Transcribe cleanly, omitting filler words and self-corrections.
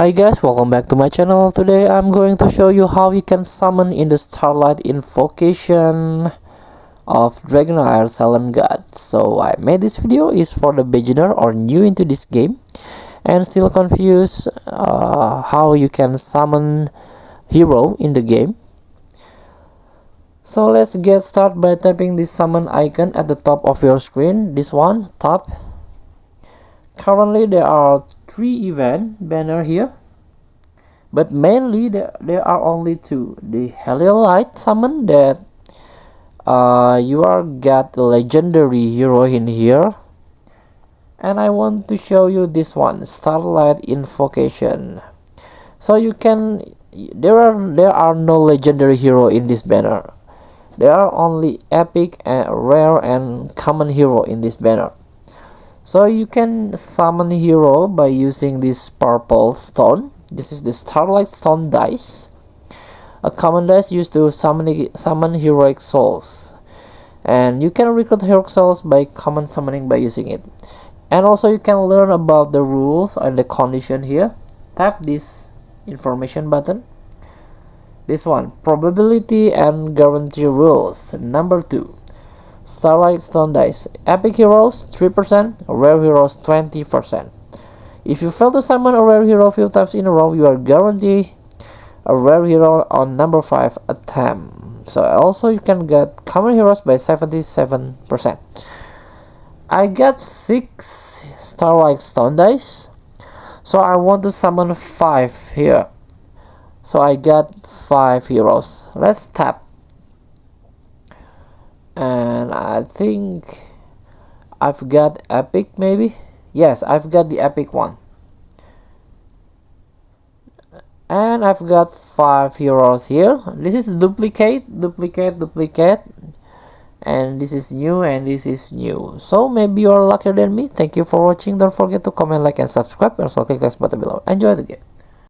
Hi guys, welcome back to my channel. Today I'm going to show you how you can summon in the Starlight Invocation of Dragonair Silent God. So I made this video is for the beginner or new into this game and still confused how you can summon hero in the game. So let's get started by tapping this summon icon at the top of your screen. This one, tap. Currently there are 3 event banner here, but mainly there are only 2. The Heliolite summon that you are got a legendary hero in here, and I want to show you this one, Starlight Invocation. So you can there are no legendary hero in this banner. There are only epic and rare and common hero in this banner. So you can summon hero by using this purple stone. This is the Starlight Stone dice, a common dice used to summon heroic souls, and you can recruit heroic souls by common summoning by using it. And also you can learn about the rules and the condition here. Tap this information button. This one, probability and guarantee rules. Number 2, Starlight Stone dice. Epic heroes 3%, rare heroes 20%. If you fail to summon a rare hero a few times in a row, you are guaranteed a rare hero on number 5 attempt. So also you can get common heroes by 77%. I got 6 Starlight Stone dice, so I want to summon 5 here. So I got 5 heroes. Let's tap. And I think I've got epic, maybe. Yes, I've got the epic one, and I've got 5 heroes here. This is duplicate, and this is new, and this is new. So maybe you're luckier than me. Thank you for watching. Don't forget to comment, like, and subscribe, and also click the button below. Enjoy the game.